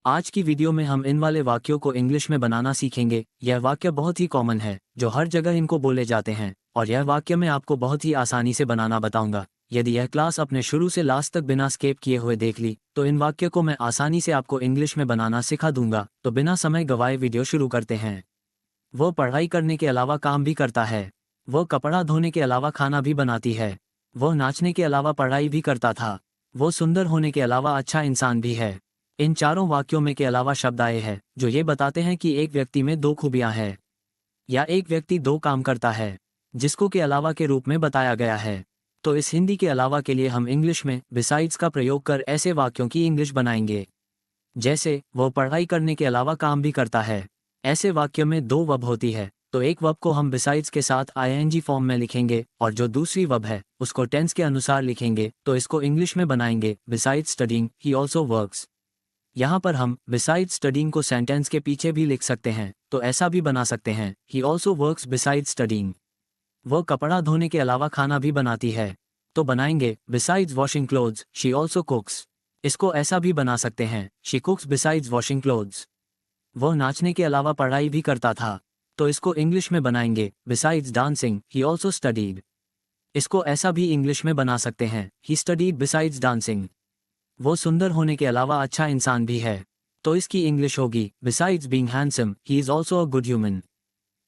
आज की वीडियो में हम इन वाले वाक्यों को इंग्लिश में बनाना सीखेंगे। यह वाक्य बहुत ही कॉमन है जो हर जगह इनको बोले जाते हैं और यह वाक्य मैं आपको बहुत ही आसानी से बनाना बताऊंगा। यदि यह क्लास अपने शुरू से लास्ट तक बिना स्किप किए हुए देख ली तो इन वाक्य को मैं आसानी से आपको इंग्लिश में बनाना सिखा दूंगा। तो बिना समय गवाए वीडियो शुरू करते हैं। वो पढ़ाई करने के अलावा काम भी करता है। वो कपड़ा धोने के अलावा खाना भी बनाती है। वो नाचने के अलावा पढ़ाई भी करता था। वो सुंदर होने के अलावा अच्छा इंसान भी है। इन चारों वाक्यों में के अलावा शब्द आए हैं जो ये बताते हैं कि एक व्यक्ति में दो खूबियां हैं या एक व्यक्ति दो काम करता है जिसको के अलावा के रूप में बताया गया है। तो इस हिंदी के अलावा के लिए हम इंग्लिश में बिसाइड्स का प्रयोग कर ऐसे वाक्यों की इंग्लिश बनाएंगे। जैसे वो पढ़ाई करने के अलावा काम भी करता है। ऐसे वाक्य में दो वर्ब होती है तो एक वर्ब को हम बिसाइड्स के साथ आईएनजी फॉर्म में लिखेंगे और जो दूसरी वर्ब है उसको टेंस के अनुसार लिखेंगे। तो इसको इंग्लिश में बनाएंगे besides studying he also works. यहाँ पर हम बिसाइड्स स्टडीइंग को सेंटेंस के पीछे भी लिख सकते हैं तो ऐसा भी बना सकते हैं he also works besides studying. वो कपड़ा धोने के अलावा खाना भी बनाती है तो बनाएंगे besides washing clothes she also कुक्स। इसको ऐसा भी बना सकते हैं शी कुक्स बिसाइड्स वॉशिंग क्लोथ्स। वो नाचने के अलावा पढ़ाई भी करता था तो इसको इंग्लिश में बनाएंगे besides dancing he also studied. इसको ऐसा भी इंग्लिश में बना सकते हैं ही स्टडीड बिसाइड्स डांसिंग। वो सुंदर होने के अलावा अच्छा इंसान भी है तो इसकी इंग्लिश होगी besides being handsome he is also a good human.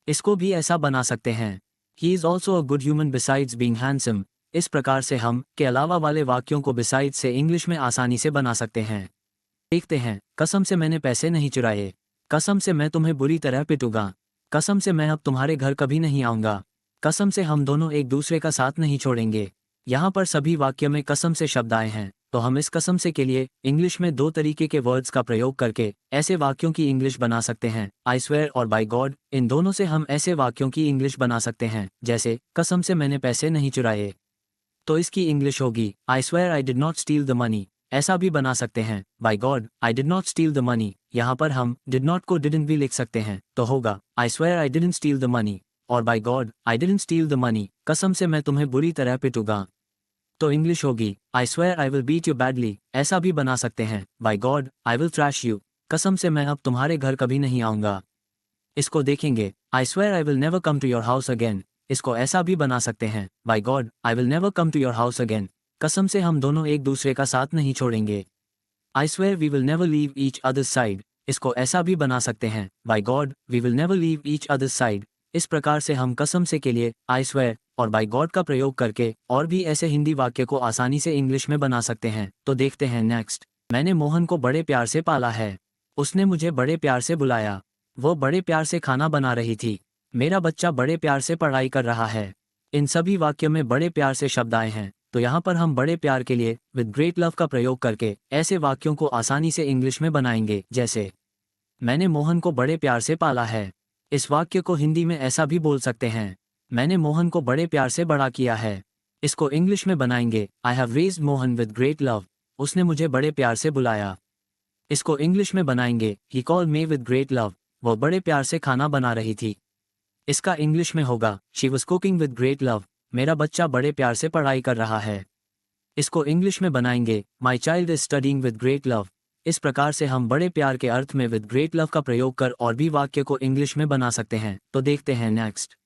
इसको भी ऐसा बना सकते हैं he is also a good human besides being handsome. इस प्रकार से हम के अलावा वाले वाक्यों को बिसाइड्स से इंग्लिश में आसानी से बना सकते हैं। देखते हैं। कसम से मैंने पैसे नहीं चुराए। कसम से मैं तुम्हें बुरी तरह पिटूंगा। कसम से मैं अब तुम्हारे घर कभी नहीं आऊंगा। कसम से हम दोनों एक दूसरे का साथ नहीं छोड़ेंगे। यहाँ पर सभी वाक्य में कसम से शब्द आए हैं तो हम इस कसम से के लिए इंग्लिश में दो तरीके के वर्ड्स का प्रयोग करके ऐसे वाक्यों की इंग्लिश बना सकते हैं आई स्वेयर और बाय गॉड। इन दोनों से हम ऐसे वाक्यों की इंग्लिश बना सकते हैं जैसे कसम से मैंने पैसे नहीं चुराए तो इसकी इंग्लिश होगी I swear I did not steal the money. ऐसा भी बना सकते हैं by God I did not steal the money. यहाँ पर हम डिड नॉट को डिडंट भी लिख सकते हैं तो होगा I swear I didn't steal the money और by God I didn't steal the money कसम से मैं तुम्हें बुरी तरह पिटूंगा। तो इंग्लिश होगी I swear I will beat you badly. ऐसा भी बना सकते हैं by God I will thrash you. कसम से मैं अब तुम्हारे घर कभी नहीं आऊंगा। इसको देखेंगे I swear I will never come to your house again. इसको ऐसा भी बना सकते हैं by God I will never come to your house again. कसम से हम दोनों एक दूसरे का साथ नहीं छोड़ेंगे। I swear we will never leave each others side. इसको ऐसा भी बना सकते हैं by God we will never leave each others side. इस प्रकार से हम कसम से के लिए आई स्वेयर और बाय गॉड का प्रयोग करके और भी ऐसे हिंदी वाक्य को आसानी से इंग्लिश में बना सकते हैं। तो देखते हैं नेक्स्ट। मैंने मोहन को बड़े प्यार से पाला है। उसने मुझे बड़े प्यार से बुलाया। वो बड़े प्यार से खाना बना रही थी। मेरा बच्चा बड़े प्यार से पढ़ाई कर रहा है। इन सभी वाक्यों में बड़े प्यार से शब्द आए हैं तो यहाँ पर हम बड़े प्यार के लिए विद ग्रेट लव का प्रयोग करके ऐसे वाक्यों को आसानी से इंग्लिश में बनाएंगे जैसे मैंने मोहन को बड़े प्यार से पाला है। इस वाक्य को हिंदी में ऐसा भी बोल सकते हैं मैंने मोहन को बड़े प्यार से बड़ा किया है। इसको इंग्लिश में बनाएंगे I have raised Mohan with great love. उसने मुझे बड़े प्यार से बुलाया। इसको इंग्लिश में बनाएंगे he called me with great love. वो बड़े प्यार से खाना बना रही थी। इसका इंग्लिश में होगा she was cooking with great love. मेरा बच्चा बड़े प्यार से पढ़ाई कर रहा है। इसको इंग्लिश में बनाएंगे my child is studying with great love. इस प्रकार से हम बड़े प्यार के अर्थ में विद ग्रेट लव का प्रयोग कर और भी वाक्य को इंग्लिश में बना सकते हैं। तो देखते हैं नेक्स्ट।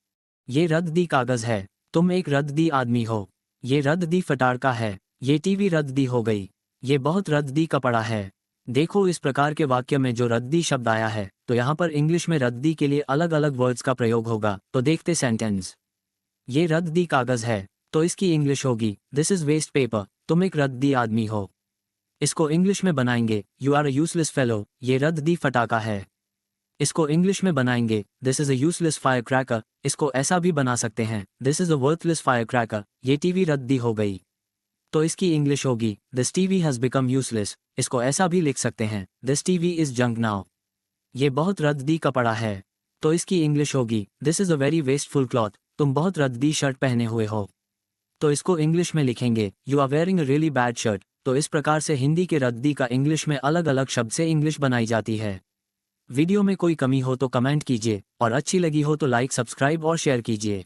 ये रद्दी कागज है। तुम एक रद्दी आदमी हो। ये रद्दी फटाका है। ये टीवी रद्दी हो गई। ये बहुत रद्दी कपड़ा है। देखो इस प्रकार के वाक्य में जो रद्दी शब्द आया है तो यहाँ पर इंग्लिश में रद्दी के लिए अलग अलग वर्ड्स का प्रयोग होगा। तो देखते सेंटेंस। ये रद्दी कागज है तो इसकी इंग्लिश होगी दिस इज वेस्ट पेपर। तुम एक रद्दी आदमी हो। इसको इंग्लिश में बनाएंगे you are a useless fellow. ये रद्दी फटाका है। इसको इंग्लिश में बनाएंगे this is a useless fire cracker. इसको ऐसा भी बना सकते हैं this is a worthless fire cracker. ये टीवी रद्दी हो गई तो इसकी इंग्लिश होगी this TV has become useless. इसको ऐसा भी लिख सकते हैं this TV is junk now. ये बहुत रद्दी कपड़ा है तो इसकी इंग्लिश होगी this is a very wasteful cloth. तुम बहुत रद्दी शर्ट पहने हुए हो। तो इसको इंग्लिश में लिखेंगे you are wearing a really bad shirt. तो इस प्रकार से हिंदी के रद्दी का इंग्लिश में अलग अलग शब्द से इंग्लिश बनाई जाती है। वीडियो में कोई कमी हो तो कमेंट कीजिए और अच्छी लगी हो तो लाइक सब्सक्राइब और शेयर कीजिए।